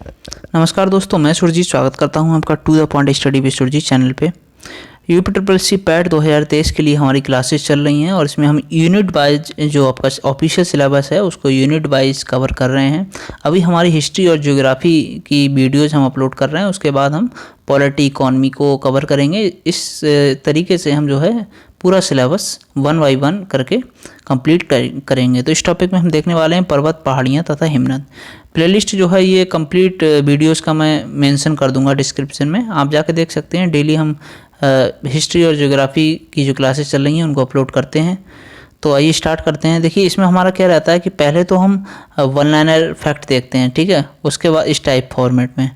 नमस्कार दोस्तों, मैं सुरजीत स्वागत करता हूं आपका to the point study with Surjeet channel पे। यूपी पैट 2023 के लिए हमारी क्लासेस चल रही हैं और इसमें हम यूनिट वाइज जो आपका ऑफिशियल सिलेबस है उसको यूनिट वाइज कवर कर रहे हैं। अभी हमारी हिस्ट्री और ज्योग्राफी की वीडियोज़ हम अपलोड कर रहे हैं, उसके बाद हम पॉलिटी इकॉनमी को कवर करेंगे। इस तरीके से हम जो है पूरा सिलेबस 1 बाय 1 करके कंप्लीट करेंगे। तो इस टॉपिक में हम देखने वाले हैं पर्वत, पहाड़ियाँ तथा हिमनद। प्लेलिस्ट जो है ये कंप्लीट वीडियोस का मैं मेंशन कर दूंगा डिस्क्रिप्शन में, आप जाके देख सकते हैं। डेली हम हिस्ट्री और ज्योग्राफी की जो क्लासेस चल रही हैं उनको अपलोड करते हैं। तो आइए स्टार्ट करते हैं। देखिए इसमें हमारा क्या रहता है कि पहले तो हम वन लाइनर फैक्ट देखते हैं, ठीक है। उसके बाद इस टाइप फॉर्मेट में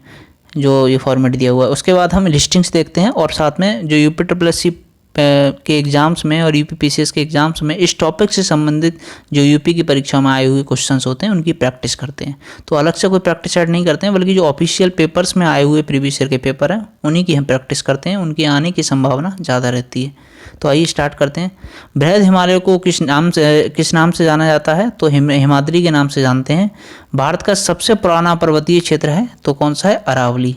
जो ये फॉर्मेट दिया हुआ है, उसके बाद हम लिस्टिंग्स देखते हैं और साथ में जो यूपी के एग्ज़ाम्स में और यूपीपीसीएस के एग्ज़ाम्स में इस टॉपिक से संबंधित जो यूपी की परीक्षा में आए हुए क्वेश्चंस होते हैं उनकी प्रैक्टिस करते हैं। तो अलग से कोई प्रैक्टिस ऐड नहीं करते हैं, बल्कि जो ऑफिशियल पेपर्स में आए हुए प्रीवियस ईयर के पेपर हैं उन्हीं की हम प्रैक्टिस करते हैं, उनकी आने की संभावना ज़्यादा रहती है। तो आइए स्टार्ट करते हैं। बृहद हिमालय को किस नाम से जाना जाता है? तो हिमाद्री के नाम से जानते हैं। भारत का सबसे पुराना पर्वतीय क्षेत्र है तो कौन सा है? अरावली।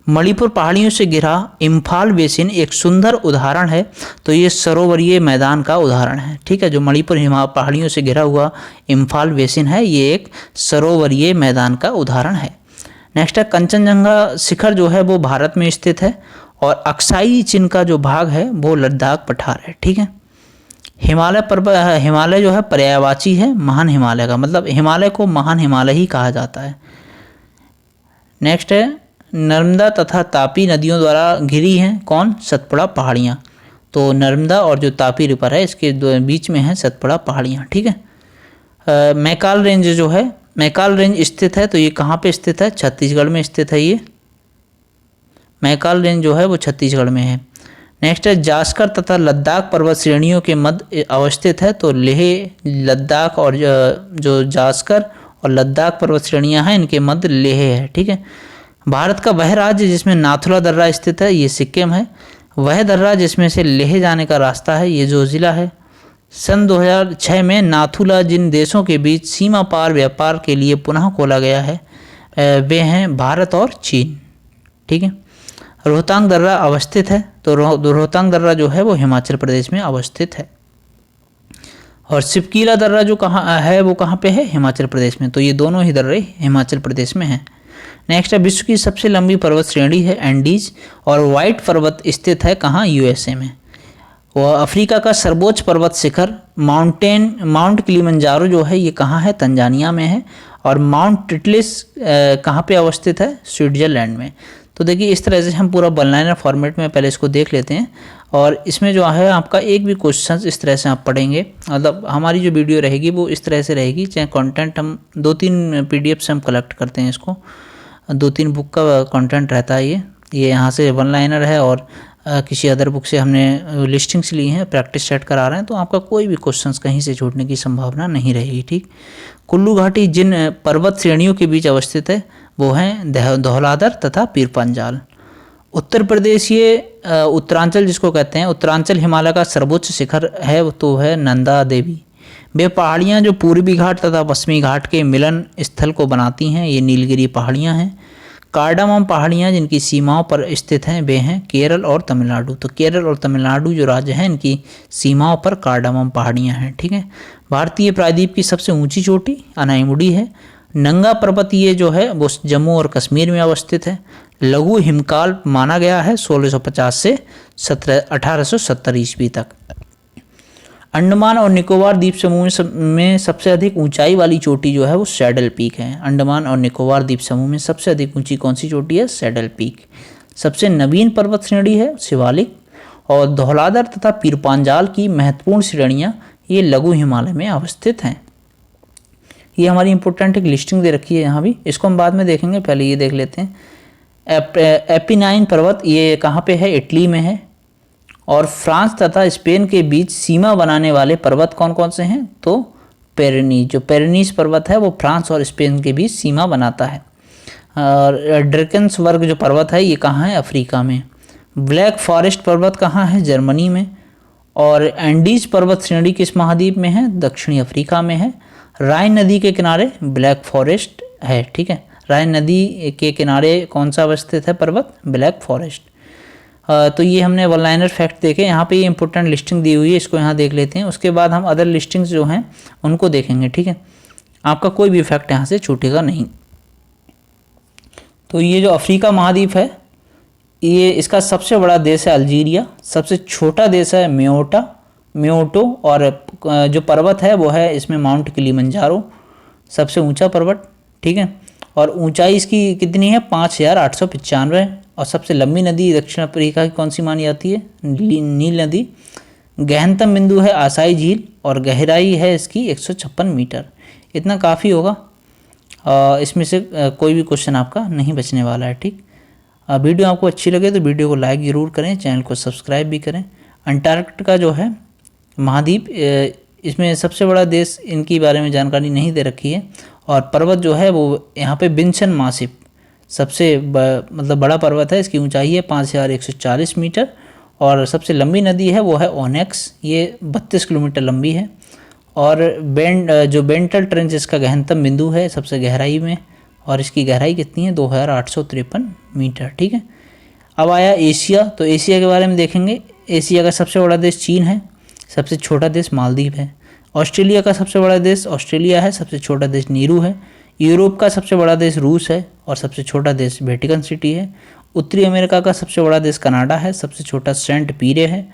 मणिपुर पहाड़ियों से घिरा इम्फाल बेसिन एक सुंदर उदाहरण है तो ये सरोवरीय मैदान का उदाहरण है, ठीक है। जो मणिपुर पहाड़ियों से घिरा हुआ इम्फाल बेसिन है ये एक सरोवरीय मैदान का उदाहरण है। नेक्स्ट है कंचनजंगा शिखर जो है वो भारत में स्थित है और अक्साई चिन्ह का जो भाग है वो लद्दाख पठार है, ठीक है। हिमालय जो है पर्यायवाची है महान हिमालय का, मतलब हिमालय को महान हिमालय ही कहा जाता है। नेक्स्ट है नर्मदा तथा तापी नदियों द्वारा घिरी हैं कौन? सतपुड़ा पहाड़ियाँ। तो नर्मदा और जो तापी रिवर है इसके बीच में है सतपुड़ा पहाड़ियाँ, ठीक है। मैकाल रेंज जो है, मैकाल रेंज स्थित है तो ये कहाँ पे स्थित है? छत्तीसगढ़ में स्थित है। ये मैकाल रेंज जो है वो छत्तीसगढ़ में है। नेक्स्ट है जास्कर तथा लद्दाख पर्वत श्रेणियों के मध्य अवस्थित है तो लेह, लद्दाख और जो जास्कर और लद्दाख पर्वत श्रेणियाँ हैं इनके मध्य लेह है, ठीक है। भारत का वह राज्य जिसमें नाथुला दर्रा स्थित है ये सिक्किम है। वह दर्रा जिसमें से लेह जाने का रास्ता है ये जोजिला है। सन 2006 में नाथुला जिन देशों के बीच सीमा पार व्यापार के लिए पुनः खोला गया है वे हैं भारत और चीन, ठीक है। रोहतांग दर्रा अवस्थित है तो रोहतांग दर्रा जो है वो हिमाचल प्रदेश में अवस्थित है। और सिपकीला दर्रा जो कहाँ है वो कहाँ पे है? हिमाचल प्रदेश में। तो ये दोनों ही दर्रे हिमाचल प्रदेश में हैं। नेक्स्ट है विश्व की सबसे लंबी पर्वत श्रेणी है एंडीज और व्हाइट पर्वत स्थित है कहाँ? यूएसए में। वह अफ्रीका का सर्वोच्च पर्वत शिखर माउंट किलिमंजारो जो है ये कहाँ है? तंजानिया में है। और माउंट टिटलिस कहाँ पे अवस्थित है? स्विट्जरलैंड में। तो देखिए इस तरह से हम पूरा वन लाइनर फॉर्मेट में पहले इसको देख लेते हैं और इसमें जो है आपका एक भी क्वेश्चन इस तरह से आप पढ़ेंगे, मतलब हमारी जो वीडियो रहेगी वो इस तरह से रहेगी। चाहे कंटेंट हम 2-3 पीडीएफ से हम कलेक्ट करते हैं, इसको 2-3 बुक का कंटेंट रहता है। ये यहाँ से वन लाइनर है और किसी अदर बुक से हमने लिस्टिंग्स ली हैं, प्रैक्टिस सेट करा रहे हैं, तो आपका कोई भी क्वेश्चंस कहीं से छूटने की संभावना नहीं रहेगी, ठीक। कुल्लू घाटी जिन पर्वत श्रेणियों के बीच अवस्थित है वो हैं धौलाधर तथा पीर पंजाल। उत्तर प्रदेश ये उत्तरांचल जिसको कहते हैं, उत्तरांचल हिमालय का सर्वोच्च शिखर है तो है नंदा देवी। वे पहाड़ियाँ जो पूर्वी घाट तथा पश्चिमी घाट के मिलन स्थल को बनाती हैं ये नीलगिरी पहाड़ियाँ हैं। कार्डामम पहाड़ियाँ जिनकी सीमाओं पर स्थित हैं वे हैं केरल और तमिलनाडु। तो केरल और तमिलनाडु जो राज्य हैं इनकी सीमाओं पर कार्डामम पहाड़ियाँ हैं, ठीक है। भारतीय प्रायद्वीप की सबसे ऊंची चोटी अनाईमुडी है। नंगा पर्वत ये जो है वो जम्मू और कश्मीर में अवस्थित है। लघु हिमकाल माना गया है 1650 से 1870 ईस्वी तक। अंडमान और निकोबार द्वीप समूह में सबसे अधिक ऊंचाई वाली चोटी जो है वो सैडल पीक है। अंडमान और निकोबार द्वीप समूह में सबसे अधिक ऊंची कौन सी चोटी है? Saddle peak. सबसे नवीन पर्वत श्रेणी है शिवालिक। और धौलाधर तथा पीर पांजाल की महत्वपूर्ण श्रेणियाँ ये लघु हिमालय में अवस्थित हैं। ये हमारी इंपॉर्टेंट एक लिस्टिंग दे रखी है यहाँ भी, इसको हम बाद में देखेंगे, पहले ये देख लेते हैं। एपिनाइन पर्वत ये कहाँ पे है? इटली में है। और फ्रांस तथा स्पेन के बीच सीमा बनाने वाले पर्वत कौन कौन से हैं? तो पेरेनीज, जो पेरेनीज पर्वत है वो फ्रांस और स्पेन के बीच सीमा बनाता है। और ड्रैकन्स वर्ग जो पर्वत है ये कहाँ है? अफ्रीका में। ब्लैक फॉरेस्ट पर्वत कहाँ है? जर्मनी में। और एंडीज पर्वत श्रेणी किस महाद्वीप में है? दक्षिणी अफ्रीका में है। राइन नदी के किनारे ब्लैक फॉरेस्ट है, ठीक है। राइन नदी के किनारे कौन सा अवस्थित है पर्वत? Black forest. तो ये हमने वन लाइनर फैक्ट देखे। यहाँ पे ये इंपॉर्टेंट लिस्टिंग दी हुई है, इसको यहाँ देख लेते हैं। उसके बाद हम अदर लिस्टिंग्स जो हैं उनको देखेंगे, ठीक है। आपका कोई भी फैक्ट यहाँ से छूटेगा नहीं। तो ये जो अफ्रीका महाद्वीप है, ये इसका सबसे बड़ा देश है अल्जीरिया, सबसे छोटा देश है म्योटो, और जो पर्वत है वो है इसमें माउंट किलिमंजारो, सबसे ऊंचा पर्वत, ठीक है। और ऊंचाई इसकी कितनी है? 5895। और सबसे लंबी नदी दक्षिण अफ्रीका की कौन सी मानी जाती है? नील नदी। गहनतम बिंदु है आसाई झील, और गहराई है इसकी 156 मीटर। इतना काफ़ी होगा, इसमें से कोई भी क्वेश्चन आपका नहीं बचने वाला है, ठीक। वीडियो आपको अच्छी लगे तो वीडियो को लाइक ज़रूर करें, चैनल को सब्सक्राइब भी करें। अंटार्कटिका जो है महाद्वीप, इसमें सबसे बड़ा देश, इनके बारे में जानकारी नहीं दे रखी है। और पर्वत जो है वो यहाँ पे विंसन मासिप सबसे मतलब बड़ा पर्वत है, इसकी ऊंचाई है 5140 मीटर। और सबसे लंबी नदी है वो है ओनेक्स, ये 32 किलोमीटर लंबी है। और जो बेंटल ट्रेंच इसका गहनतम बिंदु है सबसे गहराई में, और इसकी गहराई कितनी है? 2853 मीटर, ठीक है। अब आया एशिया, तो एशिया के बारे में देखेंगे। एशिया का सबसे बड़ा देश चीन है, सबसे छोटा देश मालदीव है। ऑस्ट्रेलिया का सबसे बड़ा देश ऑस्ट्रेलिया है, सबसे छोटा देश नीरू है। यूरोप का सबसे बड़ा देश रूस है, और सबसे छोटा देश वेटिकन सिटी है। उत्तरी अमेरिका का सबसे बड़ा देश कनाडा है, सबसे छोटा सेंट पीरे है।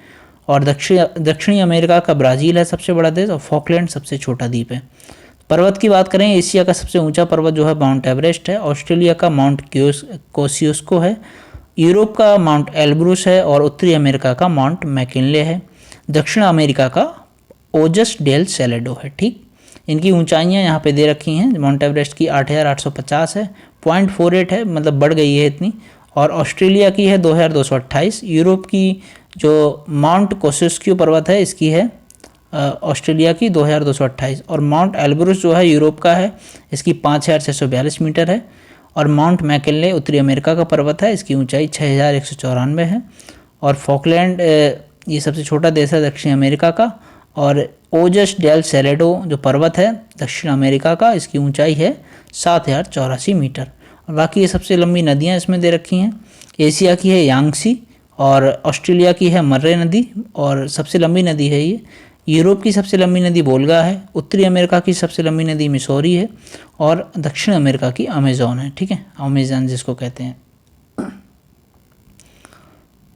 और दक्षिणी अमेरिका का ब्राज़ील है सबसे बड़ा देश, और फॉकलैंड सबसे छोटा द्वीप है। पर्वत की बात करें, एशिया का सबसे ऊंचा पर्वत जो है माउंट एवरेस्ट है, ऑस्ट्रेलिया का माउंट कोसियोस्को है, यूरोप का माउंट एल्ब्रूस है, और उत्तरी अमेरिका का माउंट मैकिनले है। दक्षिण अमेरिका का ओजस डेल सेलेडो है, ठीक। इनकी ऊंचाइयां यहाँ पे दे रखी हैं। माउंट एवरेस्ट की 8850 है, 0.48 है, मतलब बढ़ गई है इतनी। और ऑस्ट्रेलिया की है 2228। यूरोप की जो माउंट कोसियोस्को पर्वत है इसकी है ऑस्ट्रेलिया की 2228। और माउंट एल्ब्रूस जो है यूरोप का है, इसकी 5642 मीटर है। और माउंट मैकिनले उत्तरी अमेरिका का पर्वत है, इसकी ऊंचाई 6194 है। और फॉकलैंड ये सबसे छोटा देश है दक्षिण अमेरिका का। और ओजस डेल सेलेडो जो पर्वत है दक्षिण अमेरिका का, इसकी ऊंचाई है 7084 मीटर। और बाकी ये सबसे लंबी नदियाँ इसमें दे रखी हैं। एशिया की है यांगसी, और ऑस्ट्रेलिया की है मर्रे नदी, और सबसे लंबी नदी है ये। यूरोप की सबसे लंबी नदी वोल्गा है। उत्तरी अमेरिका की सबसे लंबी नदी मिसौरी है। और दक्षिण अमेरिका की अमेजोन है, ठीक है, अमेजन जिसको कहते हैं।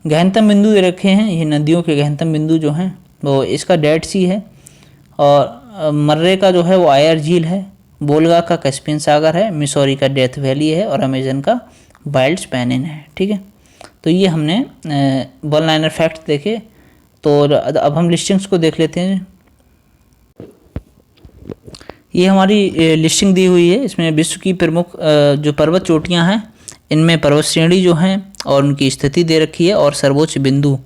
गहनतम बिंदु दे रखे हैं, ये नदियों के गहनतम बिंदु जो हैं वो इसका डेड सी है, और मर्रे का जो है वो आयर झील है, वोल्गा का कैस्पियन सागर है, मिसौरी का डेथ वैली है, और अमेजन का वाइल्ड स्पैनिन है, ठीक है। तो ये हमने वन लाइनर फैक्ट देखे। तो अब हम लिस्टिंग्स को देख लेते हैं। ये हमारी लिस्टिंग दी हुई है, इसमें विश्व की प्रमुख जो पर्वत चोटियां हैं इनमें पर्वत श्रेणी जो हैं और उनकी स्थिति दे रखी है, और सर्वोच्च बिंदु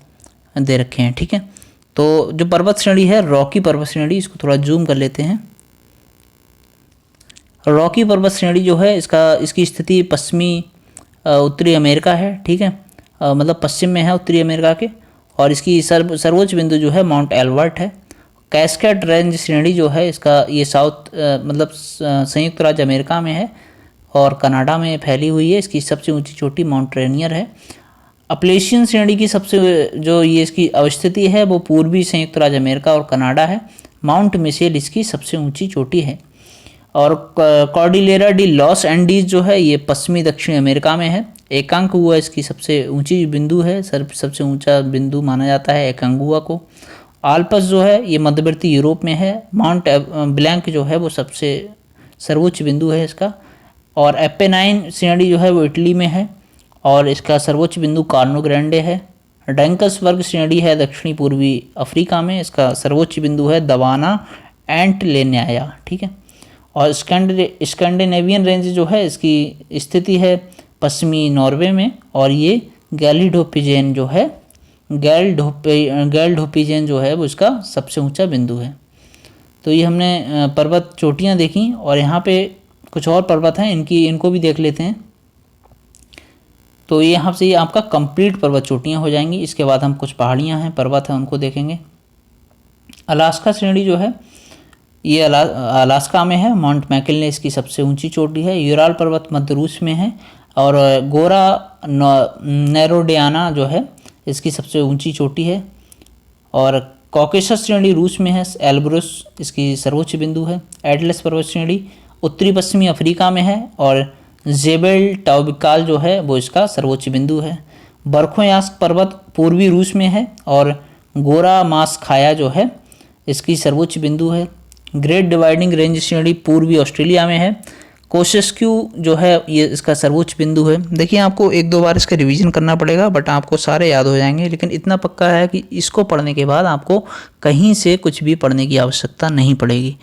दे रखे हैं, ठीक है। तो जो पर्वत श्रेणी है रॉकी पर्वत श्रेणी, इसको थोड़ा जूम कर लेते हैं। रॉकी पर्वत श्रेणी जो है इसकी स्थिति पश्चिमी उत्तरी अमेरिका है, ठीक है, मतलब पश्चिम में है उत्तरी अमेरिका के। और इसकी सर्वोच्च बिंदु जो है माउंट एल्बर्ट है। कैस्केड रेंज श्रेणी जो है इसका ये साउथ मतलब संयुक्त राज्य अमेरिका में है और कनाडा में फैली हुई है। इसकी सबसे ऊंची चोटी माउंट रेनियर है। अपलेशियन श्रेणी की सबसे जो ये इसकी अवस्थिति है वो पूर्वी संयुक्त राज्य अमेरिका और कनाडा है। माउंट मिशेल इसकी सबसे ऊंची चोटी है। और कॉर्डिलेरा डी लॉस एंडीज जो है ये पश्चिमी दक्षिण अमेरिका में है। एकांकुआ इसकी सबसे ऊंची बिंदु है, सबसे ऊंचा बिंदु माना जाता है एकांकुआ को। आल्प्स जो है ये मध्यवर्ती यूरोप में है। माउंट ब्लैंक जो है वो सबसे सर्वोच्च बिंदु है इसका। और एपेनाइन श्रेणी जो है वो इटली में है और इसका सर्वोच्च बिंदु कार्नो ग्रैंडे है। डैंकसबर्ग श्रेणी है दक्षिणी पूर्वी अफ्रीका में, इसका सर्वोच्च बिंदु है दवाना एंटलेन्याया, ठीक है। और स्कैंडिनेवियन रेंज जो है इसकी स्थिति है पश्चिमी नॉर्वे में और ये गैलीडोपिजेन जो है गैलढोपिजेन जो है वो इसका सबसे ऊंचा बिंदु है। तो ये हमने पर्वत चोटियाँ देखी और यहाँ पे कुछ और पर्वत हैं, इनको भी देख लेते हैं। तो ये यहाँ से ये आपका कंप्लीट पर्वत चोटियाँ हो जाएंगी। इसके बाद हम कुछ पहाड़ियाँ हैं, पर्वत हैं, उनको देखेंगे। अलास्का श्रेणी जो है ये अलास्का में है। माउंट मैकिलने इसकी सबसे ऊंची चोटी है। यूराल पर्वत मध्य रूस में है। और गोरा नेरोडियाना जो है इसकी सबसे ऊंची चोटी है। और कॉकेसस श्रेणी रूस में है। एल्ब्रुस इसकी सर्वोच्च बिंदु है। एटलस पर्वत श्रेणी उत्तरी पश्चिमी अफ्रीका में है। और जेबेल टाउबिकाल जो है वो इसका सर्वोच्च बिंदु है। बर्खोयास्क पर्वत पूर्वी रूस में है। और गोरा मास्खाया जो है इसकी सर्वोच्च बिंदु है। ग्रेट डिवाइडिंग रेंज श्रेणी पूर्वी ऑस्ट्रेलिया में है। कोसेस्क्यू जो है ये इसका सर्वोच्च बिंदु है। देखिए आपको एक दो बार इसका रिवीजन करना पड़ेगा, बट आपको सारे याद हो जाएंगे। लेकिन इतना पक्का है कि इसको पढ़ने के बाद आपको कहीं से कुछ भी पढ़ने की आवश्यकता नहीं पड़ेगी।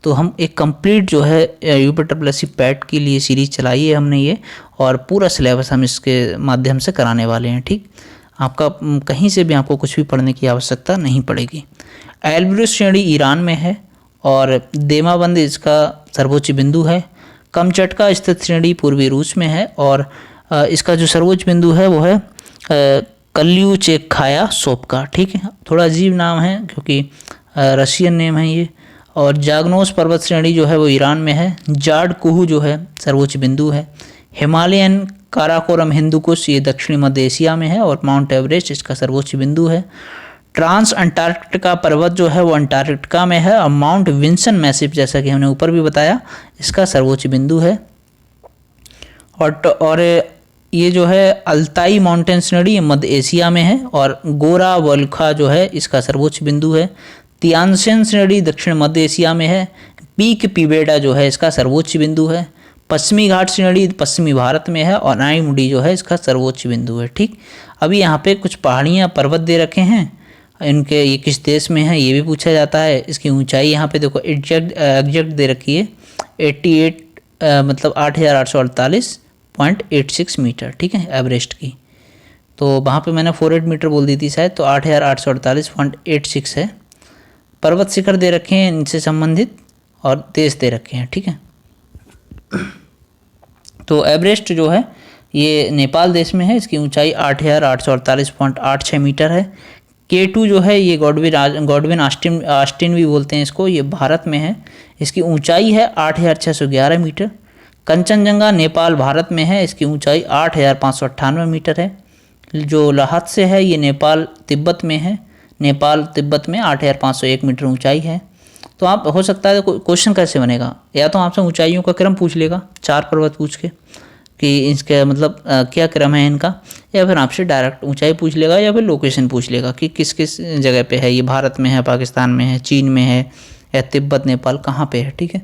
तो हम एक कंप्लीट जो है UPSC पैट के लिए सीरीज चलाई है हमने ये, और पूरा सिलेबस हम इसके माध्यम से कराने वाले हैं। ठीक, आपका कहीं से भी आपको कुछ भी पढ़ने की आवश्यकता नहीं पड़ेगी। एल्ब्रुस श्रेणी ईरान में है। और देमाबंद इसका सर्वोच्च बिंदु है। कमचटका स्थित श्रेणी पूर्वी रूस में है। और इसका जो सर्वोच्च बिंदु है वो है कल्यूचेखाया सोपका। ठीक है, थोड़ा अजीब नाम है क्योंकि रशियन नेम है ये। और जागनोस पर्वत श्रेणी जो है वो ईरान में है। जाड कुहू जो है सर्वोच्च बिंदु है। हिमालयन काराकोरम हिंदुकुश ये दक्षिणी मध्य एशिया में है। और माउंट एवरेस्ट इसका सर्वोच्च बिंदु है। ट्रांस अंटार्कटिका पर्वत जो है वो अंटार्कटिका में है। और माउंट विंसन मैसिव जैसा कि हमने ऊपर भी बताया इसका सर्वोच्च बिंदु है। और ये जो है अल्ताई माउंटेन श्रेणी मध्य एशिया में है। और गोरा वोल्खा जो है इसका सर्वोच्च बिंदु है। तियानशेन श्रेणी दक्षिण मध्य एशिया में है। पीक पिबेडा जो है इसका सर्वोच्च बिंदु है। पश्चिमी घाट श्रेणी पश्चिमी भारत में है। और नाईमुडी जो है इसका सर्वोच्च बिंदु है। ठीक, अभी यहाँ पे कुछ पहाड़ियाँ पर्वत दे रखे हैं, इनके ये किस देश में है ये भी पूछा जाता है। इसकी ऊंचाई यहाँ पे देखो एग्जैक्ट दे रखी है 88 मतलब 8848.86 मीटर। ठीक है, एवरेस्ट की। तो वहाँ पे मैंने 48 मीटर बोल दी थी शायद, तो 8848.86 है। पर्वत शिखर दे रखे हैं इनसे संबंधित, और देश दे रखे हैं। ठीक है, तो एवरेस्ट जो है ये नेपाल देश में है। इसकी ऊंचाई 8848.86 मीटर है। K2 जो है ये गॉडविन आस्टिन भी बोलते हैं इसको, ये भारत में है। इसकी ऊंचाई है 8611 मीटर। कंचनजंगा नेपाल भारत में है। इसकी ऊंचाई 8598 मीटर है। जो लहात्से है ये नेपाल तिब्बत में है। नेपाल तिब्बत में 8501 मीटर ऊंचाई है। तो आप हो सकता है क्वेश्चन कैसे बनेगा, या तो आपसे ऊंचाइयों का क्रम पूछ लेगा 4 पर्वत पूछ के कि इसका मतलब क्या क्रम है इनका, या फिर आपसे डायरेक्ट ऊंचाई पूछ लेगा, या फिर लोकेशन पूछ लेगा कि किस किस जगह पे है, ये भारत में है, पाकिस्तान में है, चीन में है, या तिब्बत नेपाल कहाँ पे है। ठीक है,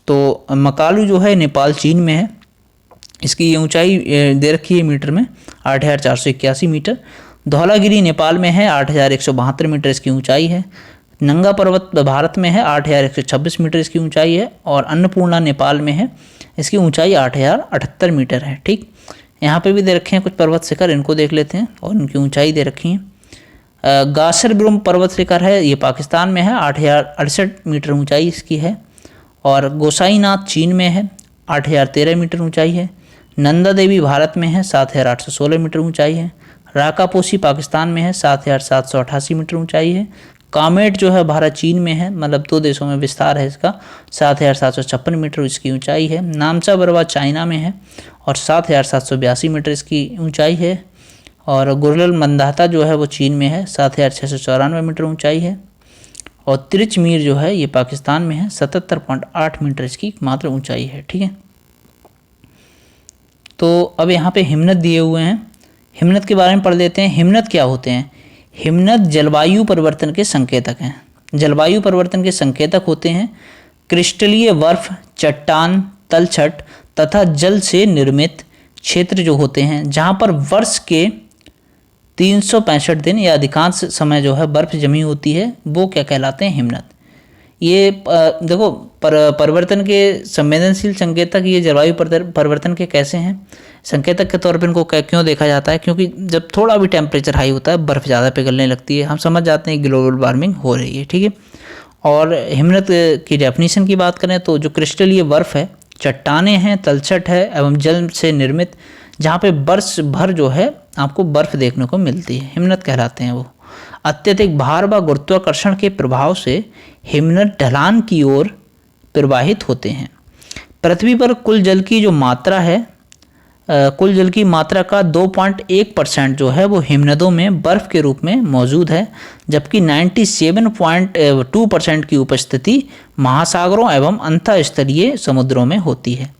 तो मकालू जो है नेपाल चीन में है। इसकी ऊंचाई दे रखी है मीटर में 8481 मीटर। धौलागिरी नेपाल में है 8172 मीटर इसकी ऊंचाई है। नंगा पर्वत भारत में है 8126 मीटर इसकी ऊंचाई है। और अन्नपूर्णा नेपाल में है, इसकी ऊंचाई 8078 मीटर है। ठीक, यहाँ पे भी दे रखे हैं कुछ पर्वत शिखर, इनको देख लेते हैं और इनकी ऊंचाई दे रखी है। गासरब्रुम पर्वत शिखर है, ये पाकिस्तान में है, 8068 मीटर ऊंचाई इसकी है। और गोसाईनाथ चीन में है, 8013 मीटर ऊंचाई है। नंदा देवी भारत में है, 7816 मीटर ऊंचाई है। राकापोसी पाकिस्तान में है, 7788 मीटर ऊंचाई है। कामेट जो है भारत चीन में है, मतलब 2 देशों में विस्तार है इसका, 7756 मीटर इसकी ऊंचाई है। नामचा बरवा चाइना में है और 7782 मीटर इसकी ऊंचाई है। और गुरलल मंदाता जो है वो चीन में है, 7694 मीटर ऊंचाई है। और तिरचमीर जो है ये पाकिस्तान में है, 77.8 मीटर इसकी मात्र ऊंचाई है। ठीक है, तो अब यहाँ पे हिमनद दिए हुए हैं, हिमनद के बारे में पढ़ लेते हैं। हिमनद क्या होते हैं? हिमनद जलवायु परिवर्तन के संकेतक हैं। जलवायु परिवर्तन के संकेतक होते हैं क्रिस्टलीय बर्फ, चट्टान, तलछट तथा जल से निर्मित क्षेत्र जो होते हैं, जहाँ पर वर्ष के 365 दिन या अधिकांश समय जो है बर्फ जमी होती है, वो क्या कहलाते हैं? हिमनद। ये देखो परिवर्तन के संवेदनशील संकेतक ये जलवायु परिवर्तन के कैसे हैं? संकेतक के तौर पर इनको क्यों देखा जाता है? क्योंकि जब थोड़ा भी टेम्परेचर हाई होता है बर्फ़ ज़्यादा पिघलने लगती है, हम समझ जाते हैं ग्लोबल वार्मिंग हो रही है। ठीक है, और हिमनद की डेफिनेशन की बात करें तो जो क्रिस्टलीय बर्फ़ है, चट्टानें हैं, तलछट है एवं जल से निर्मित, जहाँ पे वर्ष भर जो है आपको बर्फ़ देखने को मिलती है, हिमनद कहलाते हैं वो। अत्यधिक भार व गुरुत्वाकर्षण के प्रभाव से हिमनद ढलान की ओर प्रवाहित होते हैं। पृथ्वी पर कुल जल की जो मात्रा है, कुल जल की मात्रा का 2.1% जो है वो हिमनदों में बर्फ के रूप में मौजूद है, जबकि 97.2% की उपस्थिति महासागरों एवं अंतःस्थलीय समुद्रों में होती है।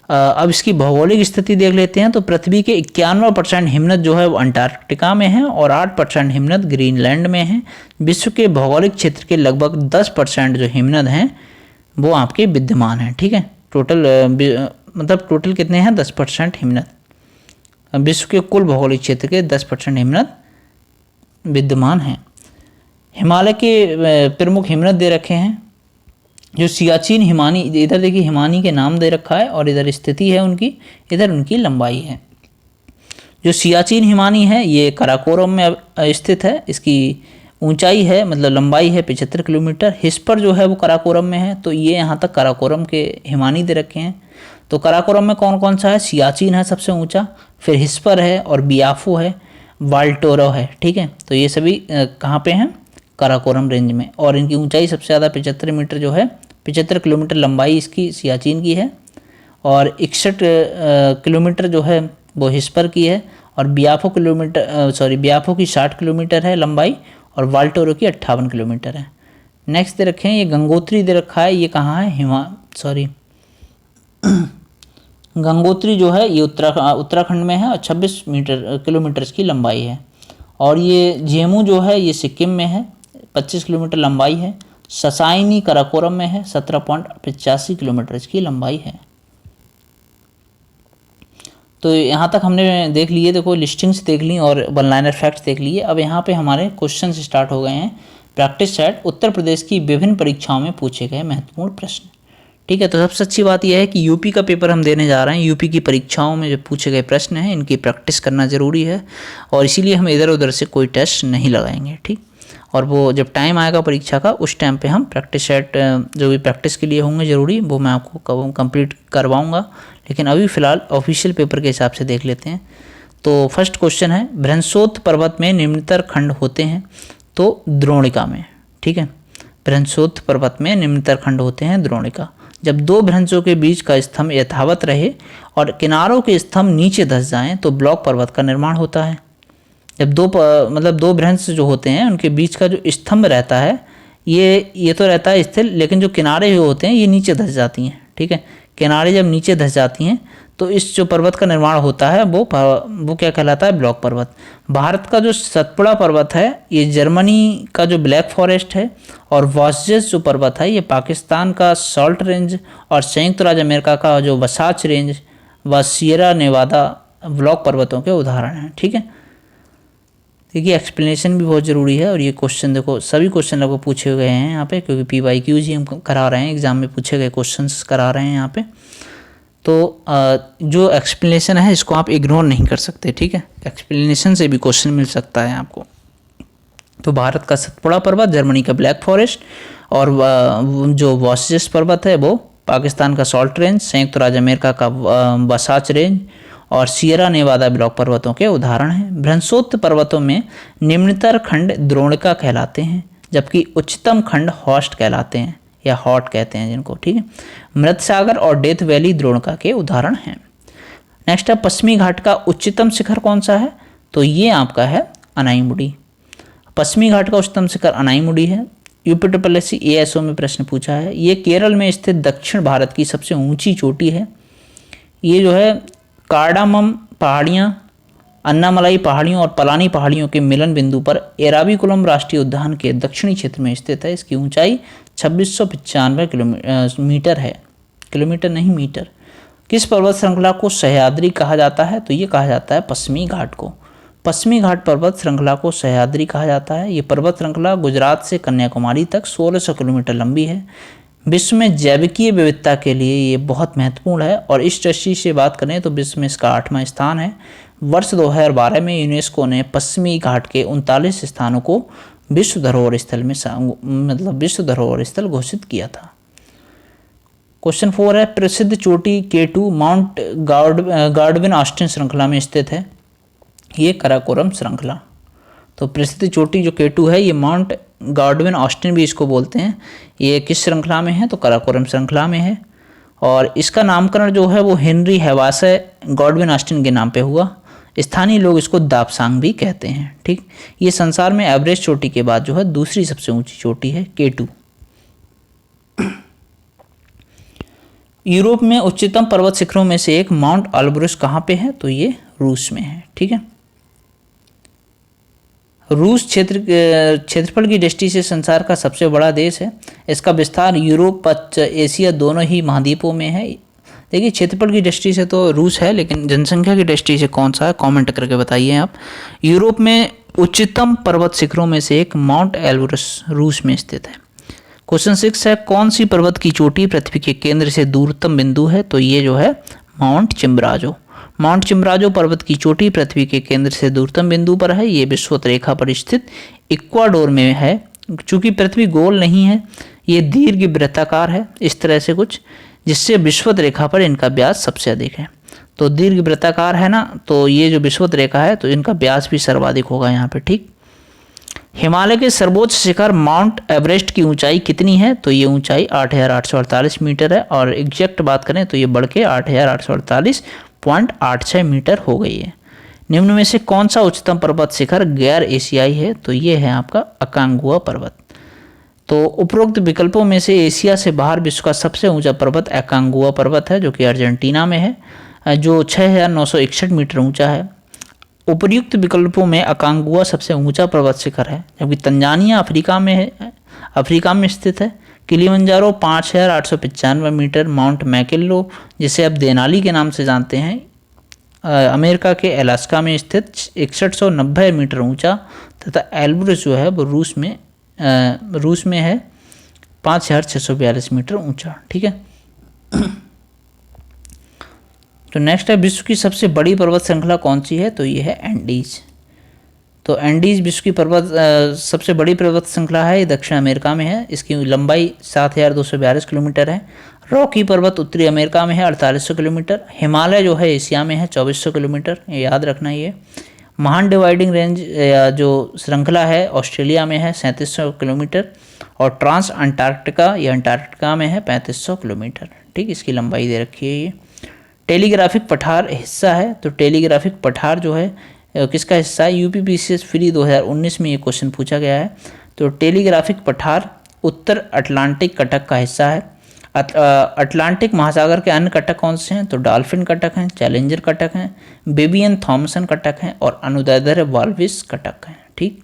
अब इसकी भौगोलिक स्थिति देख लेते हैं। तो पृथ्वी के 91% हिमनद जो है वो अंटार्कटिका में है और 8% हिमनद ग्रीनलैंड में है। विश्व के भौगोलिक क्षेत्र के लगभग 10% जो हिमनद हैं वो आपके विद्यमान हैं। ठीक है, टोटल टोटल कितने हैं? 10% हिमनद। विश्व के कुल भौगोलिक क्षेत्र के 10% हिमनद विद्यमान हैं। हिमालय के प्रमुख हिमनद दे रखे हैं। जो सियाचिन हिमानी, इधर देखिए हिमानी के नाम दे रखा है और इधर स्थिति है उनकी, इधर उनकी लंबाई है। जो सियाचिन हिमानी है ये काराकोरम में स्थित है। इसकी ऊंचाई है मतलब लंबाई है 75 किलोमीटर। हिस्पर जो है वो काराकोरम में है, तो ये यहाँ तक काराकोरम के हिमानी दे रखे हैं। तो काराकोरम में कौन कौन सा है? सियाचिन है सबसे ऊंचा, फिर हिस्पर है और बियाफो है, वाल्टोरो है। ठीक है, तो ये सभी कहाँ पे हैं? काराकोरम रेंज में। और इनकी ऊंचाई सबसे ज़्यादा 75 मीटर जो है, 75 किलोमीटर लंबाई इसकी सियाचिन की है और 61 किलोमीटर जो है वो हिस्पर की है और बियाफो की 60 किलोमीटर है लंबाई और वाल्टोरो की 58 किलोमीटर है। नेक्स्ट दे रखे हैं ये गंगोत्री दे रखा है। ये कहाँ है? गंगोत्री जो है ये उत्तराखंड में है और 26 किलोमीटर इसकी लंबाई है। और ये झेमू जो है ये सिक्किम में है, 25 किलोमीटर लंबाई है। ससाइनी काराकोरम में है, 17.85 किलोमीटर इसकी लंबाई है। तो यहाँ तक हमने देख लिए, देखो लिस्टिंग्स देख ली और वन लाइनर फैक्ट्स देख लिए। अब यहाँ पे हमारे क्वेश्चन स्टार्ट हो गए हैं। प्रैक्टिस सेट उत्तर प्रदेश की विभिन्न परीक्षाओं में पूछे गए महत्वपूर्ण प्रश्न। ठीक है, तो सबसे अच्छी बात यह है कि यूपी का पेपर हम देने जा रहे हैं। यूपी की परीक्षाओं में जो पूछे गए प्रश्न हैं इनकी प्रैक्टिस करना ज़रूरी है और इसीलिए हम इधर उधर से कोई टेस्ट नहीं लगाएंगे। ठीक, और वो जब टाइम आएगा परीक्षा का उस टाइम पे हम प्रैक्टिस सेट जो भी प्रैक्टिस के लिए होंगे ज़रूरी वो मैं आपको कंप्लीट करवाऊँगा। लेकिन अभी फ़िलहाल ऑफिशियल पेपर के हिसाब से देख लेते हैं। तो फर्स्ट क्वेश्चन है, भ्रंशोत पर्वत में निम्नतर खंड होते हैं? तो द्रोणिका में। ठीक है, भ्रंशोत पर्वत में निम्नतर खंड होते हैं द्रोणिका। जब दो भ्रंशों के बीच का स्तंभ यथावत रहे और किनारों के स्तंभ नीचे धंस जाएं तो ब्लॉक पर्वत का निर्माण होता है। जब दो भ्रंश जो होते हैं उनके बीच का जो स्तंभ रहता है ये तो रहता है स्थिर, लेकिन जो किनारे होते हैं ये नीचे धंस जाती हैं। ठीक है, किनारे जब नीचे धंस जाती हैं तो इस जो पर्वत का निर्माण होता है वो क्या कहलाता है? ब्लॉक पर्वत। भारत का जो सतपुड़ा पर्वत है ये जर्मनी का जो ब्लैक फॉरेस्ट है और वॉस्जेस जो पर्वत है ये पाकिस्तान का सॉल्ट रेंज और संयुक्त राज्य अमेरिका का जो वसाच रेंज व सियरा नेवादा ब्लॉक पर्वतों के उदाहरण हैं। ठीक है, देखिए एक्सप्लेनेशन भी बहुत ज़रूरी है और ये क्वेश्चन देखो सभी क्वेश्चन लगभग पूछे गए हैं यहाँ पे, क्योंकि PYQs ही हम करा रहे हैं, एग्जाम में पूछे गए क्वेश्चंस करा रहे हैं यहाँ पे। तो जो एक्सप्लेनेशन है इसको आप इग्नोर नहीं कर सकते। ठीक है, एक्सप्लेनेशन से भी क्वेश्चन मिल सकता है आपको। तो भारत का सतपुड़ा पर्वत, जर्मनी का ब्लैक फॉरेस्ट और जो वॉस्जेस पर्वत है वो पाकिस्तान का सॉल्ट रेंज, संयुक्त राज्य अमेरिका का वसाच रेंज और सियरा नेवादा ब्लॉक पर्वतों के उदाहरण हैं। भ्रंशोत्त पर्वतों में निम्नतर खंड द्रोणिका कहलाते हैं, जबकि उच्चतम खंड हॉस्ट कहलाते हैं या हॉट कहते हैं जिनको। ठीक है, मृत सागर और डेथ वैली द्रोणिका के उदाहरण हैं। नेक्स्ट है, पश्चिमी घाट का उच्चतम शिखर कौन सा है? तो ये आपका है अनाईमुडी। पश्चिमी घाट का उच्चतम शिखर अनाईमुडी है। UPSSC ASO में प्रश्न पूछा है। ये केरल में स्थित दक्षिण भारत की सबसे ऊंची चोटी है। ये जो है कार्डामम पहाड़ियाँ, अन्नामलाई पहाड़ियों और पलानी पहाड़ियों के मिलन बिंदु पर एराविकुलम राष्ट्रीय उद्यान के दक्षिणी क्षेत्र में स्थित है। इसकी ऊंचाई 2695 मीटर है, किलोमीटर नहीं मीटर। किस पर्वत श्रृंखला को सह्याद्री कहा जाता है? तो ये कहा जाता है पश्चिमी घाट को। पश्चिमी घाट पर्वत श्रृंखला को सह्याद्री कहा जाता है। ये पर्वत श्रृंखला गुजरात से कन्याकुमारी तक 1600 किलोमीटर लंबी है। विश्व में जैविकीय विविधता के लिए ये बहुत महत्वपूर्ण है और इस दृष्टि से बात करें तो विश्व में इसका 8वां स्थान है। वर्ष 2012 में यूनेस्को ने पश्चिमी घाट के 39 स्थानों को विश्व धरोहर स्थल में विश्व धरोहर स्थल घोषित किया था। क्वेश्चन 4 है, प्रसिद्ध चोटी K2 माउंट गार्डविन ऑस्टिन श्रृंखला में स्थित है। ये काराकोरम श्रृंखला। तो प्रसिद्ध चोटी जो K2 है ये माउंट गॉडविन ऑस्टिन भी इसको बोलते हैं। ये किस श्रृंखला में है? तो काराकोरम श्रृंखला में है। और इसका नामकरण जो है वो हेनरी हैवासे गॉडविन ऑस्टिन के नाम पे हुआ। स्थानीय लोग इसको दापसांग भी कहते हैं। ठीक, ये संसार में एवरेस्ट चोटी के बाद जो है दूसरी सबसे ऊंची चोटी है K2। यूरोप में उच्चतम पर्वत शिखरों में से एक माउंट एल्ब्रुस कहाँ पे है? तो ये रूस में है। ठीक है, रूस क्षेत्रफल की दृष्टि से संसार का सबसे बड़ा देश है। इसका विस्तार यूरोप, एशिया दोनों ही महाद्वीपों में है। देखिए क्षेत्रफल की दृष्टि से तो रूस है, लेकिन जनसंख्या की दृष्टि से कौन सा है? कमेंट करके बताइए आप। यूरोप में उच्चतम पर्वत शिखरों में से एक माउंट एल्ब्रुस रूस में स्थित है। क्वेश्चन 6 है, कौन सी पर्वत की चोटी पृथ्वी के केंद्र से दूरतम बिंदु है? तो ये जो है माउंट चिम्बराजो। माउंट चिम्बराजो पर्वत की चोटी पृथ्वी के केंद्र से दूरतम बिंदु पर है। ये विषुवत रेखा पर स्थित इक्वाडोर में है। चूंकि पृथ्वी गोल नहीं है, ये दीर्घ वृत्ताकार है इस तरह से कुछ, जिससे विषुवत रेखा पर इनका व्यास सबसे अधिक है। तो दीर्घ वृत्ताकार है ना, तो ये जो विषुवत रेखा है तो इनका व्यास भी सर्वाधिक होगा यहाँ पे। ठीक, हिमालय के सर्वोच्च शिखर माउंट एवरेस्ट की ऊंचाई कितनी है? तो ये ऊंचाई 8,848 मीटर है, और एग्जैक्ट बात करें तो ये बढ़ के 8,848.86 मीटर हो गई है। निम्न में से कौन सा उच्चतम पर्वत शिखर गैर एशियाई है? तो ये है आपका अकांगुआ पर्वत। तो उपरोक्त विकल्पों में से एशिया से बाहर विश्व का सबसे ऊंचा पर्वत अकांगुआ पर्वत है, जो कि अर्जेंटीना में है, जो 6,961 मीटर ऊंचा है। उपर्युक्त विकल्पों में अकांगुआ सबसे ऊंचा पर्वत शिखर है, जबकि तंजानिया अफ्रीका में स्थित है। किलिमंजारो 5,895 मीटर, माउंट मैकिलो जिसे अब देनाली के नाम से जानते हैं, अमेरिका के अलास्का में स्थित 6190 मीटर ऊंचा, तथा एल्ब्रुस जो है वो रूस में है 5,642 मीटर ऊंचा। ठीक है, तो नेक्स्ट है, विश्व की सबसे बड़ी पर्वत श्रृंखला कौन सी है? तो ये है एंडीज। तो एंडीज विश्व की सबसे बड़ी पर्वत श्रृंखला है। ये दक्षिण अमेरिका में है। इसकी लंबाई 7,242 किलोमीटर है। रॉकी पर्वत उत्तरी अमेरिका में है 4800 किलोमीटर। हिमालय जो है एशिया में है 2400 किलोमीटर, ये याद रखना। ये महान डिवाइडिंग रेंज या जो श्रृंखला है ऑस्ट्रेलिया में है 3700 किलोमीटर, और ट्रांस अंटार्कटिका या अंटार्कटिका में है 3500 किलोमीटर। ठीक, इसकी लंबाई दे रखी है। ये टेलीग्राफिक पठार हिस्सा है। तो टेलीग्राफिक पठार जो है किसका हिस्सा है? यूपीपीसीएस फ्री 2019 में ये क्वेश्चन पूछा गया है। तो टेलीग्राफिक पठार उत्तर अटलांटिक कटक का हिस्सा है। अटलांटिक महासागर के अन्य कटक कौन से हैं? तो डॉल्फिन कटक हैं, चैलेंजर कटक हैं, बेबियन थॉमसन कटक हैं, और अनुदैर्ध्य वाल्विस कटक हैं। ठीक,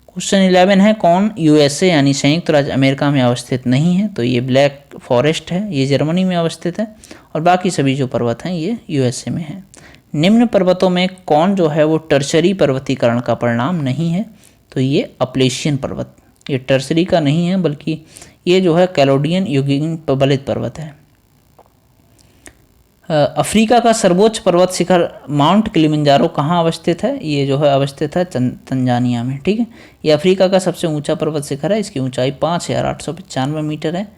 क्वेश्चन 11 है, कौन यूएसए यानी संयुक्त राज्य अमेरिका में अवस्थित नहीं है? तो ये ब्लैक फॉरेस्ट है, ये जर्मनी में अवस्थित है, और बाकी सभी जो पर्वत हैं ये यूएसए में है। निम्न पर्वतों में कौन जो है वो टर्शरी पर्वतीकरण का परिणाम नहीं है? तो ये अपलेशियन पर्वत, ये टर्शरी का नहीं है, बल्कि ये जो है कैलोडियन युगीन प्रबलित पर्वत है। अफ्रीका का सर्वोच्च पर्वत शिखर माउंट किलिमंजारो कहाँ अवस्थित है? ये जो है अवस्थित है तंजानिया में। ठीक है, ये अफ्रीका का सबसे ऊंचा पर्वत शिखर है। इसकी ऊंचाई 5,895 मीटर है।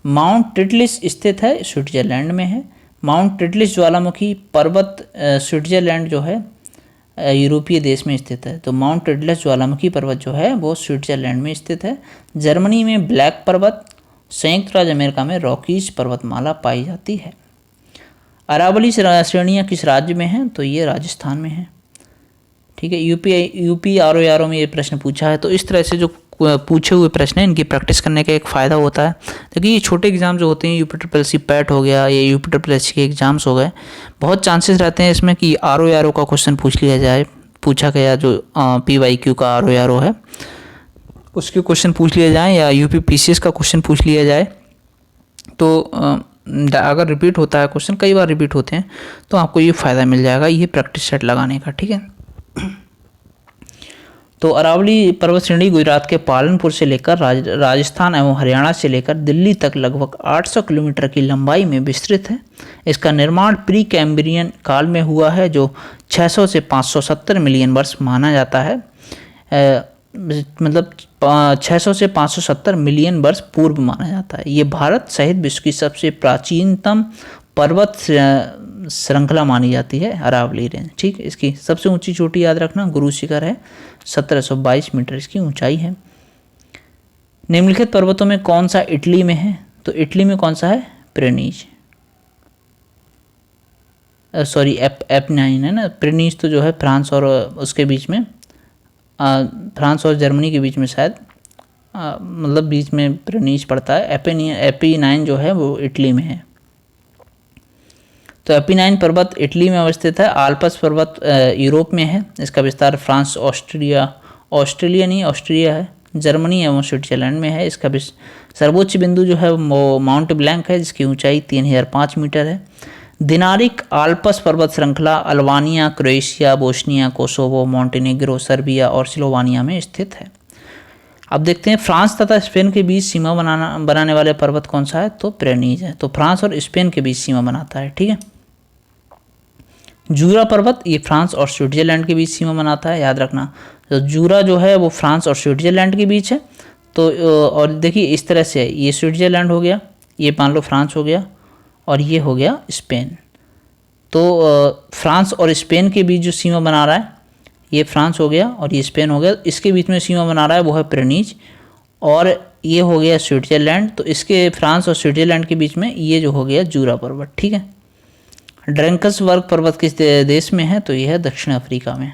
माउंट टिटलिस स्थित है, स्विट्जरलैंड में है। माउंट टिटलिस ज्वालामुखी पर्वत स्विट्जरलैंड जो है यूरोपीय देश में स्थित है। तो माउंट टिटलिस ज्वालामुखी पर्वत जो है वो स्विट्जरलैंड में स्थित है। जर्मनी में ब्लैक पर्वत, संयुक्त राज्य अमेरिका में रॉकीज पर्वतमाला पाई जाती है। अरावली श्रेणियाँ किस राज्य में हैं? तो ये राजस्थान में है। ठीक है, यूपी आरओ में ये प्रश्न पूछा है। तो इस तरह से जो पूछे हुए प्रश्न हैं इनकी प्रैक्टिस करने का एक फ़ायदा होता है। देखिए ये छोटे एग्जाम जो होते हैं, यूपी पैट हो गया, ये यूपी के एग्जाम्स हो गए, बहुत चांसेस रहते हैं इसमें कि आरओ का क्वेश्चन पूछ लिया जाए, पूछा गया जो PYQ का आरओ है उसके क्वेश्चन पूछ लिया जाए, या यूपीपीसीएस का क्वेश्चन पूछ लिया जाए। तो अगर रिपीट होता है क्वेश्चन, कई बार रिपीट होते हैं, तो आपको ये फ़ायदा मिल जाएगा ये प्रैक्टिस सेट लगाने का। ठीक है, तो अरावली पर्वत श्रेणी गुजरात के पालनपुर से लेकर राजस्थान एवं हरियाणा से लेकर दिल्ली तक लगभग 800 किलोमीटर की लंबाई में विस्तृत है। इसका निर्माण प्री कैम्ब्रियन काल में हुआ है, जो 600 से 570 मिलियन वर्ष माना जाता है। मतलब 600 से 570 मिलियन वर्ष पूर्व माना जाता है। ये भारत सहित विश्व की सबसे प्राचीनतम पर्वत श्रृंखला मानी जाती है अरावली रेंज। ठीक है, इसकी सबसे ऊंची चोटी याद रखना गुरु शिखर है, 1722 मीटर इसकी ऊंचाई है। निम्नलिखित पर्वतों में कौन सा इटली में है? तो इटली में कौन सा है? प्रेनीज, सॉरी एपनाइन है ना, प्रेनीज तो जो है फ्रांस और उसके बीच में, फ्रांस और जर्मनी के बीच में शायद, मतलब बीच में प्रेनीज पड़ता है। एपीनाइन जो है वो इटली में है। तो एपीनाइन पर्वत इटली में अवस्थित है। आल्प्स पर्वत यूरोप में है। इसका विस्तार फ्रांस, ऑस्ट्रिया है, जर्मनी एवं स्विट्जरलैंड में है। इसका सर्वोच्च बिंदु जो है वो माउंट ब्लैंक है, जिसकी ऊंचाई 3005 मीटर है। दिनारिक आल्प्स पर्वत श्रृंखला Albania, Croatia, Bosnia, Kosovo, Montenegro, Serbia और स्लोवानिया में स्थित है। अब देखते हैं फ्रांस तथा स्पेन के बीच सीमा बनाने वाले पर्वत कौन सा है? तो प्रेनीज है। तो फ्रांस और स्पेन के बीच सीमा बनाता है। ठीक है, जूरा पर्वत ये फ्रांस और स्विट्जरलैंड के बीच सीमा बनाता है, याद रखना। तो जूरा जो है वो फ्रांस और स्विट्जरलैंड के बीच है। तो और देखिए इस तरह से है, ये स्विट्जरलैंड हो गया, ये मान लो फ्रांस हो गया, और ये हो गया स्पेन। तो फ्रांस और स्पेन के बीच जो सीमा बना रहा है, ये फ्रांस हो गया और ये स्पेन हो गया। इसके बीच में सीमा बना रहा है वो है प्रेनीज, और ये हो गया स्विट्जरलैंड। तो इसके फ्रांस और स्विट्जरलैंड के बीच में ये जो हो गया जूरा पर्वत। ठीक है, ड्रैंकसबर्ग पर्वत किस देश में है? तो ये है दक्षिण अफ्रीका में।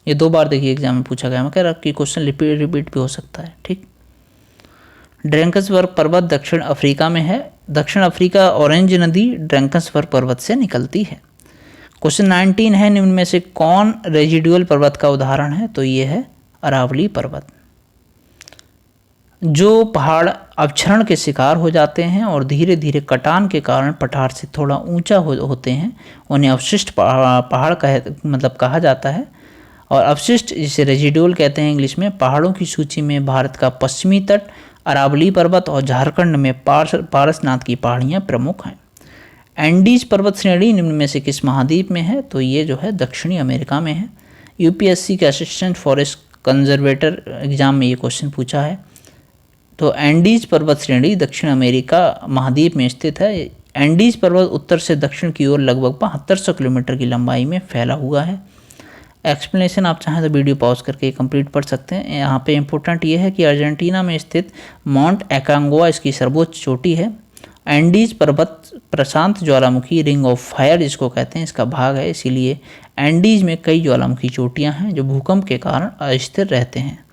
ये 2 बार देखिए एग्जाम में पूछा गया, मैं कह रहा कि क्वेश्चन रिपीट भी हो सकता है। ठीक, ड्रैंकसबर्ग पर्वत दक्षिण अफ्रीका में है। दक्षिण अफ्रीका ऑरेंज नदी ड्रैंकसबर्ग पर्वत से निकलती है। क्वेश्चन 19 है, निम्न में से कौन रेजिडुअल पर्वत का उदाहरण है? तो ये है अरावली पर्वत। जो पहाड़ अपक्षरण के शिकार हो जाते हैं और धीरे धीरे कटान के कारण पठार से थोड़ा ऊंचा होते हैं, उन्हें अवशिष्ट पहाड़ कहा जाता है। और अवशिष्ट जिसे रेजिडुअल कहते हैं इंग्लिश में। पहाड़ों की सूची में भारत का पश्चिमी तट, अरावली पर्वत और झारखंड में पारसनाथ की पहाड़ियाँ प्रमुख हैं। एंडीज पर्वत श्रेणी निम्न में से किस महाद्वीप में है? तो ये जो है दक्षिणी अमेरिका में है। यूपीएससी के असिस्टेंट फॉरेस्ट कंजर्वेटर एग्जाम में ये क्वेश्चन पूछा है। तो एंडीज पर्वत श्रेणी दक्षिण अमेरिका महाद्वीप में स्थित है। एंडीज पर्वत उत्तर से दक्षिण की ओर लगभग 7200 किलोमीटर की लंबाई में फैला हुआ है। एक्सप्लेनेशन आप चाहें तो वीडियो पॉज करके कंप्लीट पढ़ सकते हैं। यहाँ पे इम्पोर्टेंट ये है कि अर्जेंटीना में स्थित माउंट एकांगुआ इसकी सर्वोच्च चोटी है। एंडीज पर्वत प्रशांत ज्वालामुखी रिंग ऑफ फायर जिसको कहते हैं इसका भाग है, इसीलिए एंडीज में कई ज्वालामुखी चोटियाँ हैं जो भूकंप के कारण अस्थिर रहते हैं।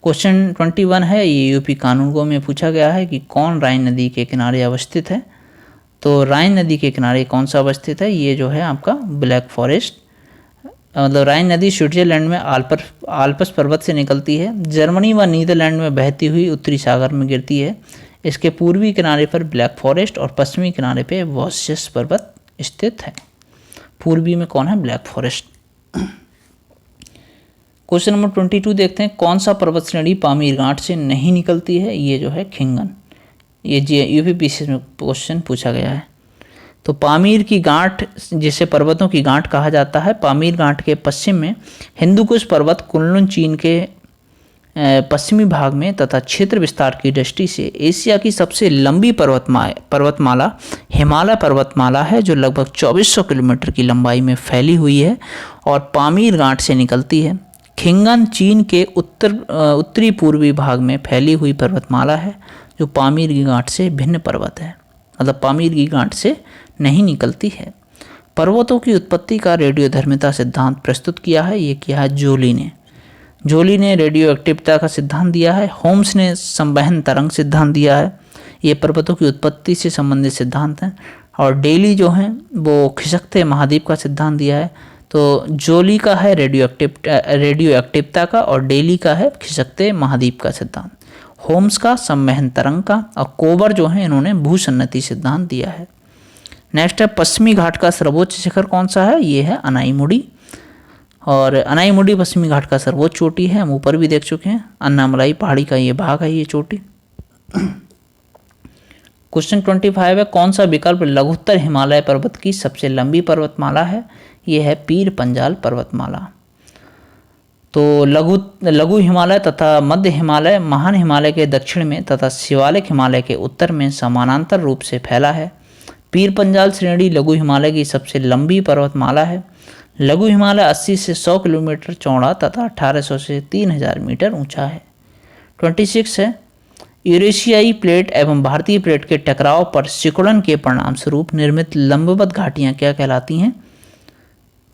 क्वेश्चन 21 है, ये यूपी कानूनगो में पूछा गया है कि कौन राइन नदी के किनारे अवस्थित है? तो राइन नदी के किनारे कौन सा अवस्थित है? ये जो है आपका ब्लैक फॉरेस्ट, मतलब राइन नदी स्विट्जरलैंड में आल्प्स पर्वत से निकलती है। जर्मनी व नीदरलैंड में बहती हुई उत्तरी सागर में गिरती है। इसके पूर्वी किनारे पर ब्लैक फॉरेस्ट और पश्चिमी किनारे पे वॉसियस पर्वत स्थित है। पूर्वी में कौन है? Black forest. क्वेश्चन नंबर 22 देखते हैं, कौन सा पर्वत श्रेणी पामीर घाट से नहीं निकलती है? ये जो है खिंगन। ये यूपीपीसी में क्वेश्चन पूछा गया है। तो पामीर की गांठ जिसे पर्वतों की गांठ कहा जाता है, पामीर गांठ के पश्चिम में हिंदुकुश पर्वत कुनलुन चीन के पश्चिमी भाग में तथा क्षेत्र विस्तार की दृष्टि से एशिया की सबसे लंबी पर्वतमाला हिमालय पर्वतमाला है, जो लगभग 2400 किलोमीटर की लंबाई में फैली हुई है और पामीर गांठ से निकलती है। खिंगन चीन के उत्तरी पूर्वी भाग में फैली हुई पर्वतमाला है, जो पामीर की गांठ से भिन्न पर्वत है, मतलब पामीर की गांठ से नहीं निकलती है। पर्वतों की उत्पत्ति का रेडियोधर्मिता सिद्धांत प्रस्तुत किया है, ये किया है जोली ने रेडियो एक्टिविटा का सिद्धांत दिया है। होम्स ने संवहन तरंग सिद्धांत दिया है। ये पर्वतों की उत्पत्ति से संबंधित सिद्धांत हैं। और डेली जो हैं वो खिसकते महाद्वीप का सिद्धांत दिया है। तो जोली का है रेडियो एक्टिविटा का और डेली का है खिसकते महाद्वीप का सिद्धांत। होम्स का संवहन तरंग का और कोबर जो है इन्होंने भूसन्नति सिद्धांत दिया है। नेक्स्ट है, पश्चिमी घाट का सर्वोच्च शिखर कौन सा है? ये है अनाईमुडी। और अनाईमुडी पश्चिमी घाट का सर्वोच्च चोटी है, हम ऊपर भी देख चुके हैं। अन्नामलाई पहाड़ी का ये भाग है, ये चोटी। क्वेश्चन 25 है, कौन सा विकल्प लघुत्तर हिमालय पर्वत की सबसे लंबी पर्वतमाला है? ये है पीर पंजाल पर्वतमाला। तो लघु हिमालय तथा मध्य हिमालय महान हिमालय के दक्षिण में तथा शिवालिक हिमालय के उत्तर में समानांतर रूप से फैला है। पीर पंजाल श्रेणी लघु हिमालय की सबसे लंबी पर्वतमाला है। लघु हिमालय 80 से 100 किलोमीटर चौड़ा तथा 1800 से 3000 मीटर ऊंचा है। 26 है, यूरेशियाई प्लेट एवं भारतीय प्लेट के टकराव पर सिकुड़न के परिणाम स्वरूप निर्मित लंबवत घाटियाँ क्या कहलाती हैं?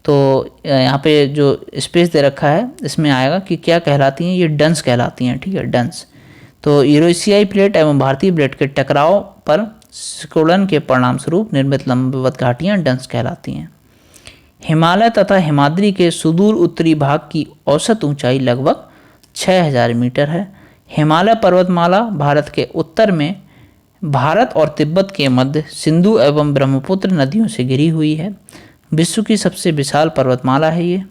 तो यहाँ पे जो स्पेस दे रखा है इसमें आएगा कि क्या कहलाती हैं, ये डंस कहलाती हैं। ठीक है, डंस। तो यूरेशियाई प्लेट एवं भारतीय प्लेट के टकराव पर सिकुड़न के परिणाम स्वरूप निर्मित लंबवत घाटियाँ डंस कहलाती हैं। हिमालय तथा हिमाद्री के सुदूर उत्तरी भाग की औसत ऊंचाई लगभग 6000 मीटर है। हिमालय पर्वतमाला भारत के उत्तर में भारत और तिब्बत के मध्य सिंधु एवं ब्रह्मपुत्र नदियों से घिरी हुई है। विश्व की सबसे विशाल पर्वतमाला है ये।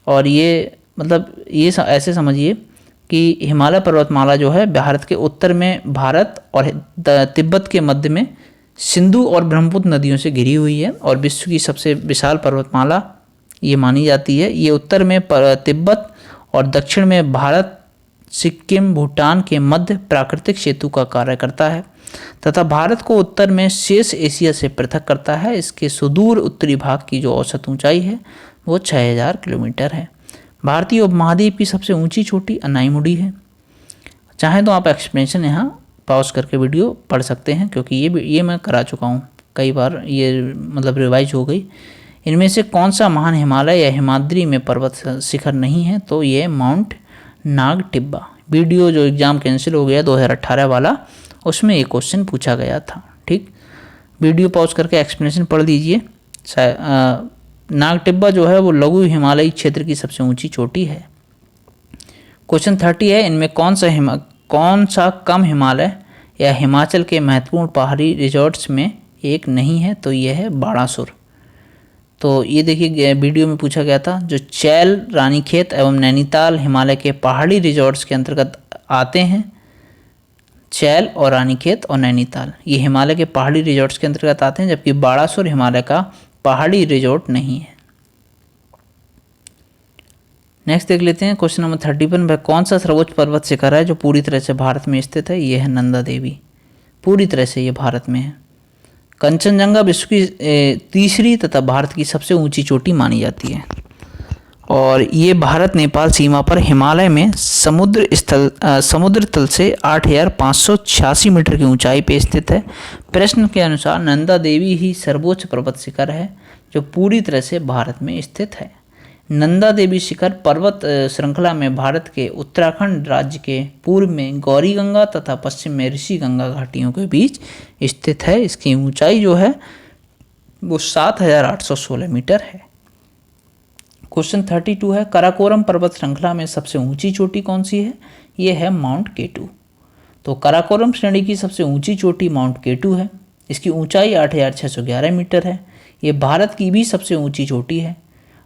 और ये मतलब ये ऐसे समझिए कि हिमालय पर्वतमाला जो है भारत के उत्तर में भारत और तिब्बत के मध्य में सिंधु और ब्रह्मपुत्र नदियों से घिरी हुई है और विश्व की सबसे विशाल पर्वतमाला ये मानी जाती है। ये उत्तर में तिब्बत और दक्षिण में भारत, सिक्किम, भूटान के मध्य प्राकृतिक सेतु का कार्य करता है तथा भारत को उत्तर में शेष एशिया से पृथक करता है। इसके सुदूर उत्तरी भाग की जो औसत ऊंचाई है वो 6000 किलोमीटर है। भारतीय उपमहाद्वीप की सबसे ऊंची चोटी अनाईमुडी है। चाहें तो आप एक्सप्लेनेशन यहाँ पॉज करके वीडियो पढ़ सकते हैं, क्योंकि ये मैं करा चुका हूँ कई बार, ये मतलब रिवाइज हो गई। इनमें से कौन सा महान हिमालय या हिमाद्री में पर्वत शिखर नहीं है? तो ये माउंट नाग टिब्बा। वीडियो जो एग्ज़ाम कैंसिल हो गया 2018 वाला, उसमें एक क्वेश्चन पूछा गया था। ठीक, वीडियो पॉज करके एक्सप्लेनेशन पढ़ लीजिए। नाग टिब्बा जो है वो लघु हिमालयी क्षेत्र की सबसे ऊंची चोटी है। क्वेश्चन 30 है, इनमें कौन सा कम हिमालय या हिमाचल के महत्वपूर्ण पहाड़ी रिजॉर्ट्स में एक नहीं है? तो यह है बाणासुर। तो ये देखिए वीडियो में पूछा गया था, जो चैल, रानीखेत एवं नैनीताल हिमालय के पहाड़ी रिजॉर्ट्स के अंतर्गत आते हैं। चैल और रानीखेत और नैनीताल ये हिमालय के पहाड़ी रिजॉर्ट्स के अंतर्गत आते हैं, जबकि बाणासुर हिमालय का पहाड़ी रिजॉर्ट नहीं है। नेक्स्ट देख लेते हैं क्वेश्चन नंबर 31 में, कौन सा सर्वोच्च पर्वत शिखर है जो पूरी तरह से भारत में स्थित है? ये है नंदा देवी। पूरी तरह से ये भारत में है। कंचनजंगा विश्व की तीसरी तथा भारत की सबसे ऊंची चोटी मानी जाती है और ये भारत नेपाल सीमा पर हिमालय में समुद्र तल से 8586 मीटर की ऊंचाई पर स्थित है। प्रश्न के अनुसार नंदा देवी ही सर्वोच्च पर्वत शिखर है जो पूरी तरह से भारत में स्थित है। नंदा देवी शिखर पर्वत श्रृंखला में भारत के उत्तराखंड राज्य के पूर्व में गौरी गंगा तथा पश्चिम में ऋषि गंगा घाटियों के बीच स्थित है। इसकी ऊंचाई जो है वो 7816 मीटर है। क्वेश्चन 32 है, काराकोरम पर्वत श्रृंखला में सबसे ऊंची चोटी कौन सी है? ये है माउंट केटू। तो काराकोरम श्रेणी की सबसे ऊंची चोटी माउंट केटू है। इसकी ऊंचाई 8611 मीटर है। ये भारत की भी सबसे ऊंची चोटी है।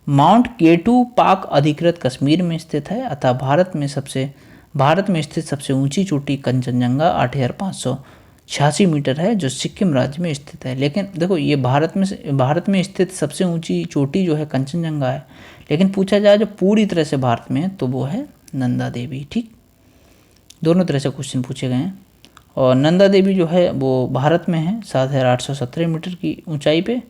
माउंट केटू पाक अधिकृत कश्मीर में स्थित है, अतः भारत में स्थित सबसे ऊंची चोटी कंचनजंगा 8586 मीटर है जो सिक्किम राज्य में स्थित है। लेकिन देखो ये भारत में स्थित सबसे ऊंची चोटी जो है कंचनजंगा है, लेकिन पूछा जाए जो पूरी तरह से भारत में है तो वो है नंदा देवी। ठीक, दोनों तरह से क्वेश्चन पूछे गए हैं। और नंदा देवी जो है वो भारत में है 7817 मीटर की ऊंचाई पे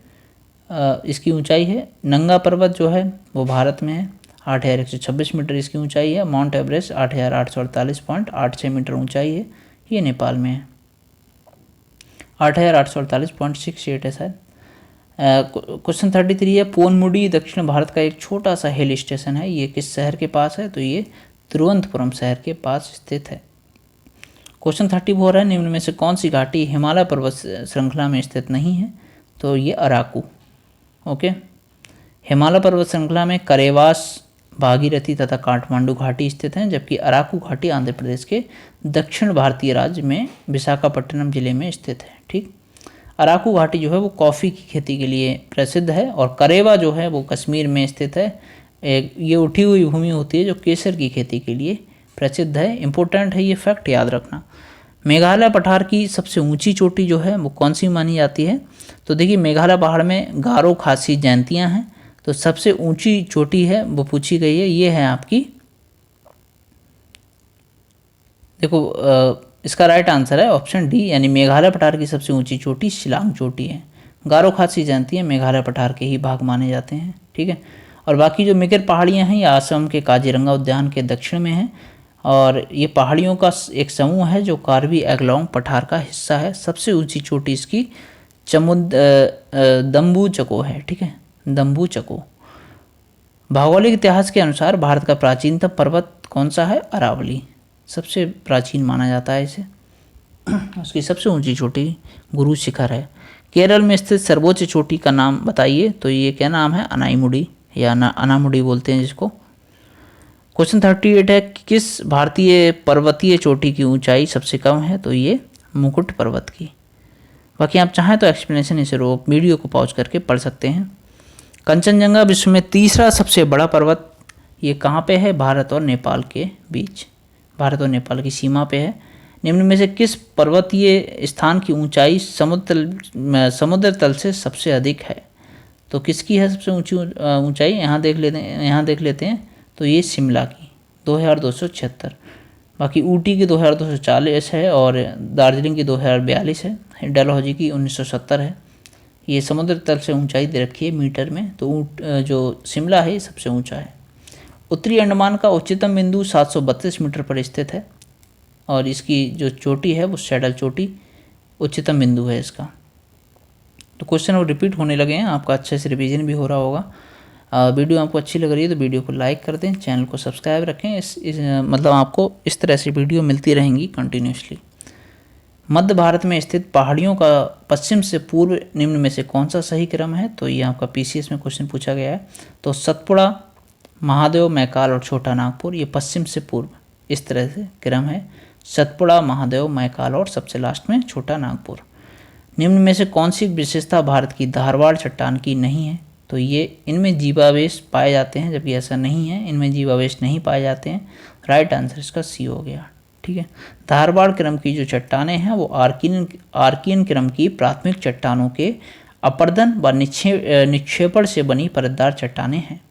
इसकी ऊंचाई है। नंगा पर्वत जो है वो भारत में है 8126 मीटर इसकी ऊंचाई है। माउंट एवरेस्ट 8848.86 मीटर ऊंचाई है, ये नेपाल में है। 8848.68 है शायद। क्वेश्चन 33 है, पोनमुडी दक्षिण भारत का एक छोटा सा हिल स्टेशन है, ये किस शहर के पास है? तो ये तिरुवनंतपुरम शहर के पास स्थित है। क्वेश्चन 34 है, निम्न में से कौन सी घाटी हिमालय पर्वत श्रृंखला में स्थित नहीं है? तो ये अराकू। ओके, हिमालय पर्वत श्रृंखला में करेवास, भागीरथी तथा काठमांडू घाटी स्थित हैं, जबकि अराकू घाटी आंध्र प्रदेश के दक्षिण भारतीय राज्य में विशाखापट्टनम जिले में स्थित है। ठीक, अराकू घाटी जो है वो कॉफ़ी की खेती के लिए प्रसिद्ध है और करेवा जो है वो कश्मीर में स्थित है। ये उठी हुई भूमि होती है जो केसर की खेती के लिए प्रसिद्ध है। इम्पोर्टेंट है ये फैक्ट, याद रखना। मेघालय पठार की सबसे ऊंची चोटी जो है वो कौन सी मानी जाती है? तो देखिए मेघालय पहाड़ में गारो खासी जयंतियाँ हैं, तो सबसे ऊंची चोटी है वो पूछी गई है, ये है आपकी, देखो इसका राइट आंसर है ऑप्शन डी, यानी मेघालय पठार की सबसे ऊंची चोटी शिलांग चोटी है। गारो खासी जानती है, मेघालय पठार के ही भाग माने जाते हैं। ठीक है, और बाकी जो मिकिर पहाड़ियाँ हैं ये असम के काजीरंगा उद्यान के दक्षिण में हैं और ये पहाड़ियों का एक समूह है जो कार्बी एंगलोंग पठार का हिस्सा है। सबसे ऊंची चोटी इसकी दम्बू-चको है। ठीक है, दम्बू-चको। भौगोलिक इतिहास के अनुसार भारत का प्राचीनतम पर्वत कौन सा है? अरावली सबसे प्राचीन माना जाता है इसे। उसकी सबसे ऊंची चोटी गुरु शिखर है। केरल में स्थित सर्वोच्च चोटी का नाम बताइए, तो ये क्या नाम है? अनाईमुडी या अनामुडी बोलते हैं जिसको। क्वेश्चन 38 है, किस भारतीय पर्वतीय चोटी की ऊंचाई सबसे कम है? तो ये मुकुट पर्वत की। बाकी आप चाहें तो एक्सप्लेनेशन इसे रोक वीडियो को पॉज करके पढ़ सकते हैं। कंचनजंगा विश्व में तीसरा सबसे बड़ा पर्वत, ये कहाँ पे है? भारत और नेपाल के बीच, भारत और नेपाल की सीमा पे है। निम्न में से किस पर्वतीय स्थान की ऊंचाई समुद्र तल से सबसे अधिक है? तो किसकी है सबसे ऊंची ऊंचाई? यहाँ देख लेते हैं तो ये शिमला की 2276। बाकी ऊटी की 2240 है और दार्जिलिंग की 2042 है। डलहौजी की 1970 है। ये समुद्र तल से ऊंचाई दे रखी है मीटर में, तो जो शिमला है ये सबसे ऊंचा है। उत्तरी अंडमान का उच्चतम बिंदु 732 मीटर पर स्थित है और इसकी जो चोटी है वो सैडल चोटी उच्चतम बिंदु है इसका। तो क्वेश्चन वो रिपीट होने लगे हैं, आपका अच्छे से रिवीजन भी हो रहा होगा। वीडियो आपको अच्छी लग रही है तो वीडियो को लाइक कर दें, चैनल को सब्सक्राइब रखें। मतलब आपको इस तरह से वीडियो मिलती रहेंगी कंटिन्यूसली। मध्य भारत में स्थित पहाड़ियों का पश्चिम से पूर्व निम्न में से कौन सा सही क्रम है? तो ये आपका पीसीएस में क्वेश्चन पूछा गया है। तो सतपुड़ा, महादेव, मैकाल और छोटा नागपुर, ये पश्चिम से पूर्व इस तरह से क्रम है। सतपुड़ा, महादेव, मैकाल और सबसे लास्ट में छोटा नागपुर। निम्न में से कौन सी विशेषता भारत की धारवाड़ चट्टान की नहीं है? तो ये इनमें जीवावेश पाए जाते हैं, जबकि ऐसा नहीं है, इनमें जीवावेश नहीं पाए जाते हैं। राइट आंसर इसका सी हो गया। ठीक है, धारवाड़ क्रम की जो चट्टानें हैं वो आर्कियन क्रम की प्राथमिक चट्टानों के अपर्दन व निक्षेपण से बनी परतदार चट्टानें हैं।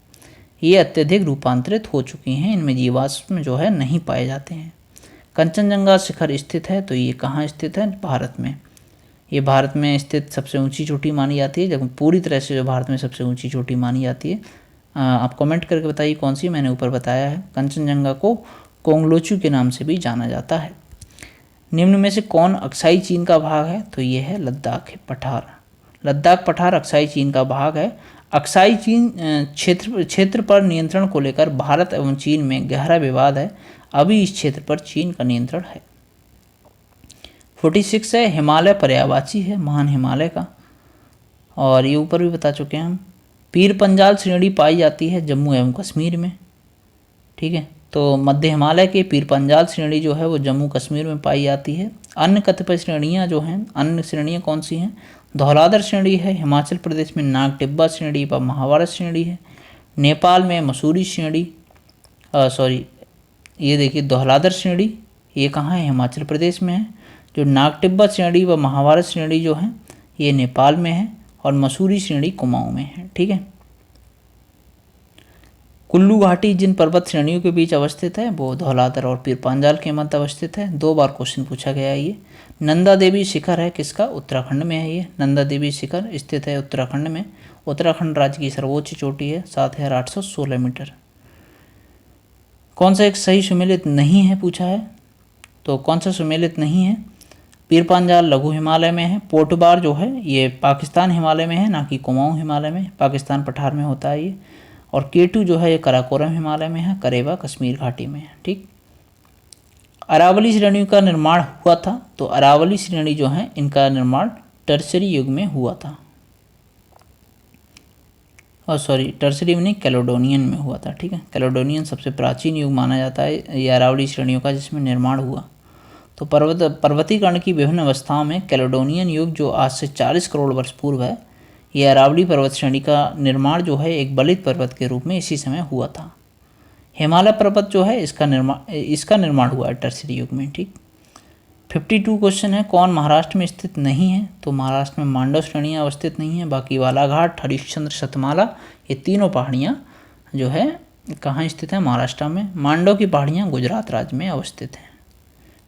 ये अत्यधिक रूपांतरित हो चुकी हैं, इनमें जीवाश्म जो है नहीं पाए जाते हैं। कंचनजंगा शिखर स्थित है, तो ये कहाँ स्थित है? भारत में। ये भारत में स्थित सबसे ऊंची चोटी मानी जाती है, जब पूरी तरह से जो भारत में सबसे ऊंची चोटी मानी जाती है। आप कमेंट करके बताइए कौन सी, मैंने ऊपर बताया है। कंचनजंगा को कोंगलोचू के नाम से भी जाना जाता है। निम्न में से कौन अक्साई चीन का भाग है? तो ये है लद्दाख पठार। लद्दाख पठार अक्साई चीन का भाग है। अक्साई चीन क्षेत्र पर नियंत्रण को लेकर भारत एवं चीन में गहरा विवाद है। अभी इस क्षेत्र पर चीन का नियंत्रण है। 46 है, हिमालय पर्यायवाची है, महान हिमालय का, और ये ऊपर भी बता चुके हैं हम। पीर पंजाल श्रेणी पाई जाती है जम्मू एवं कश्मीर में। ठीक है, तो मध्य हिमालय के पीर पंजाल श्रेणी जो है वो जम्मू कश्मीर में पाई जाती है। अन्य कतिपय श्रेणियाँ जो हैं, अन्य श्रेणियाँ कौन सी हैं? धौलाधर श्रेणी है, हिमाचल प्रदेश में नाग टिब्बा श्रेणी व महाभारत श्रेणी है, नेपाल में मसूरी श्रेणी, ये देखिए धौलाधर श्रेणी ये कहाँ है? हिमाचल प्रदेश में है। जो नाग टिब्बा श्रेणी व महाभारत श्रेणी जो है ये नेपाल में है और मसूरी श्रेणी कुमाऊं में है। ठीक है, कुल्लू घाटी जिन पर्वत श्रेणियों के बीच अवस्थित है वो धौलाधर और पीर पंजाल के मध्य अवस्थित है। 2 बार क्वेश्चन पूछा गया है ये। नंदा देवी शिखर है किसका? उत्तराखंड में है ये। नंदा देवी शिखर स्थित है उत्तराखंड में। उत्तराखंड राज्य की सर्वोच्च चोटी है 7816 मीटर। कौन सा एक सही सुमेलित नहीं है पूछा है, तो कौन सा सुमेलित नहीं है? पीर पंजाल लघु हिमालय में है। पोटबार जो है ये पाकिस्तान हिमालय में है, ना कि कुमाऊं हिमालय में, पाकिस्तान पठार में होता है ये। और केटू जो है ये कराकोरम हिमालय में है, करेवा कश्मीर घाटी में है। ठीक, अरावली श्रेणी का निर्माण हुआ था, तो अरावली श्रेणी जो है इनका निर्माण टर्सरी युग में हुआ था। टर्सरी में नहीं, कैलेडोनियन में हुआ था। ठीक है, कैलेडोनियन सबसे प्राचीन युग माना जाता है ये अरावली श्रेणियों का जिसमें निर्माण हुआ। तो पर्वतीकरण की विभिन्न अवस्थाओं में कैलेडोनियन युग जो आज से 40 करोड़ वर्ष पूर्व है, ये अरावली पर्वत श्रेणी का निर्माण जो है एक बलित पर्वत के रूप में इसी समय हुआ था। हिमालय पर्वत जो है इसका निर्माण हुआ है टर्सरी युग में। ठीक, 52 क्वेश्चन है, कौन महाराष्ट्र में स्थित नहीं है? तो महाराष्ट्र में मांडव श्रेणियाँ अवस्थित नहीं है। बाकी बालाघाट, हरिश्चंद्र, सतमाला ये तीनों पहाड़ियाँ जो है कहाँ स्थित है? महाराष्ट्र में। मांडव की पहाड़ियाँ गुजरात राज्य में अवस्थित हैं।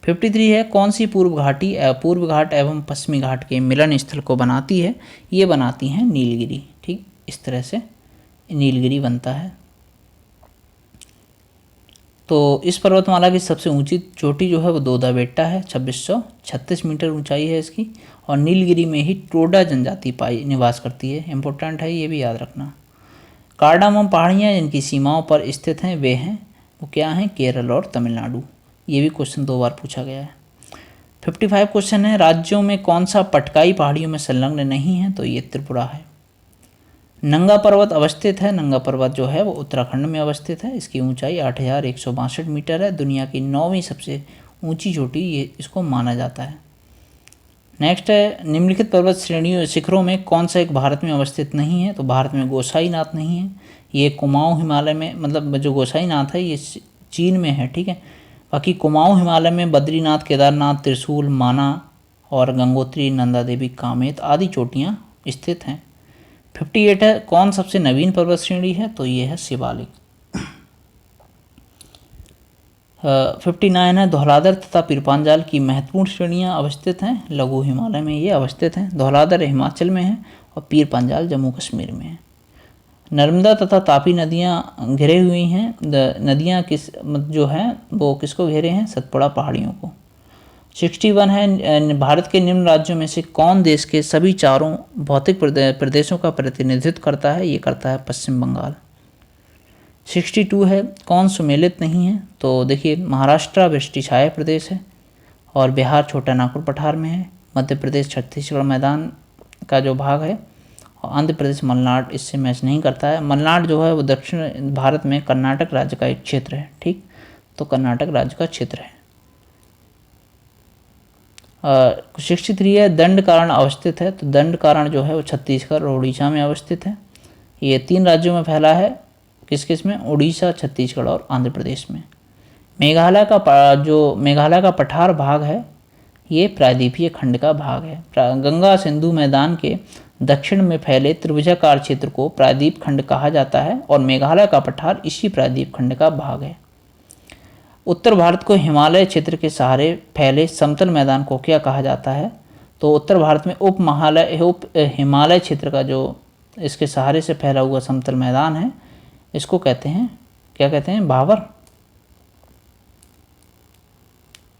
53 है, कौन सी पूर्व घाट एवं पश्चिमी घाट के मिलन स्थल को बनाती है? ये बनाती हैं नीलगिरी। ठीक, इस तरह से नीलगिरी बनता है। तो इस पर्वतमाला की सबसे ऊंची चोटी जो है वो दोदा बेट्टा है, 2636 मीटर ऊंचाई है इसकी, और नीलगिरी में ही टोडा जनजाति निवास करती है। इंपॉर्टेंट है, ये भी याद रखना। कार्डामम पहाड़ियाँ जिनकी सीमाओं पर स्थित हैं वे हैं, वो क्या हैं? केरल और तमिलनाडु। ये भी क्वेश्चन 2 बार पूछा गया है। 55 क्वेश्चन है, राज्यों में कौन सा पटकाई पहाड़ियों में संलग्न नहीं है? तो ये त्रिपुरा है। नंगा पर्वत अवस्थित है, नंगा पर्वत जो है वो उत्तराखंड में अवस्थित है। इसकी ऊंचाई 8162 मीटर है, दुनिया की 9वीं सबसे ऊंची चोटी ये इसको माना जाता है। नेक्स्ट है, निम्नलिखित पर्वत श्रेणियों शिखरों में कौन सा एक भारत में अवस्थित नहीं है? तो भारत में गोसाईनाथ नहीं है, ये कुमाऊं हिमालय में, मतलब जो गोसाईनाथ है ये चीन में है। ठीक है, बाकी कुमाऊं हिमालय में बद्रीनाथ, केदारनाथ, त्रिशूल, माना और गंगोत्री, नंदा देवी, कामेत आदि चोटियाँ स्थित हैं। 58 है, कौन सबसे नवीन पर्वत श्रेणी है? तो ये है शिवालिक। 59 है, धौलाधर तथा पीरपांजाल की महत्वपूर्ण श्रेणियाँ अवस्थित हैं लघु हिमालय में, ये अवस्थित हैं। धौलाधर हिमाचल में है और पीरपांजाल जम्मू कश्मीर में है। नर्मदा तथा तापी नदियाँ घिरे हुई हैं। नदियाँ जो हैं वो किसको घेरे हैं? सतपुड़ा पहाड़ियों को। 61 है, भारत के निम्न राज्यों में से कौन देश के सभी 4 भौतिक प्रदेशों का प्रतिनिधित्व करता है? ये करता है पश्चिम बंगाल। 62 है, कौन सुमेलित नहीं है? तो देखिए, महाराष्ट्र वृष्टि छाया प्रदेश है और बिहार छोटा नागपुर पठार में है। मध्य प्रदेश छत्तीसगढ़ मैदान का जो भाग है, और आंध्र प्रदेश मलनाड इससे मैच नहीं करता है। मलनाड जो है वो दक्षिण भारत में कर्नाटक राज्य का एक क्षेत्र है। ठीक, तो कर्नाटक राज्य का क्षेत्र है। 63 है, दंडकारण अवस्थित है। तो दंडकारण जो है वो छत्तीसगढ़ और उड़ीसा में अवस्थित है। ये 3 राज्यों में फैला है, किस किस में? उड़ीसा, छत्तीसगढ़ और आंध्र प्रदेश में। मेघालय का पठार भाग है ये प्रायद्वीपीय खंड का भाग है। गंगा सिंधु मैदान के दक्षिण में फैले त्रिभुजाकार क्षेत्र को प्रायद्वीप खंड कहा जाता है और मेघालय का पठार इसी प्रायद्वीप खंड का भाग है। उत्तर भारत को हिमालय क्षेत्र के सहारे फैले समतल मैदान को क्या कहा जाता है? तो उत्तर भारत में उप हिमालय क्षेत्र का जो इसके सहारे से फैला हुआ समतल मैदान है, इसको कहते हैं, क्या कहते हैं? भावर।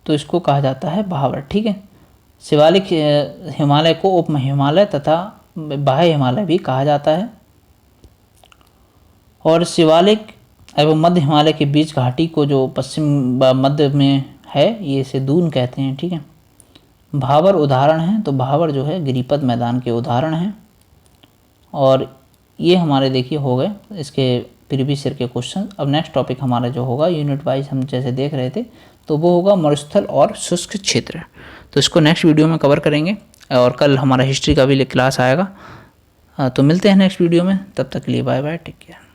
तो इसको कहा जाता है भावर। ठीक है, शिवालिक हिमालय को उप हिमालय तथा बाह्य हिमालय भी कहा जाता है। और शिवालिक एवं मध्य हिमालय के बीच घाटी को जो पश्चिम मध्य में है, ये इसे दून कहते हैं। ठीक है, भावर उदाहरण है, तो भावर जो है गिरिपद मैदान के उदाहरण हैं। और ये हमारे देखिए हो गए इसके प्रीवियस ईयर के क्वेश्चन। अब नेक्स्ट टॉपिक हमारा जो होगा यूनिट वाइज हम जैसे देख रहे थे, तो वो होगा मरुस्थल और शुष्क क्षेत्र। तो इसको नेक्स्ट वीडियो में कवर करेंगे और कल हमारा हिस्ट्री का भी क्लास आएगा। तो मिलते हैं नेक्स्ट वीडियो में, तब तक के लिए बाय बाय, टेक केयर।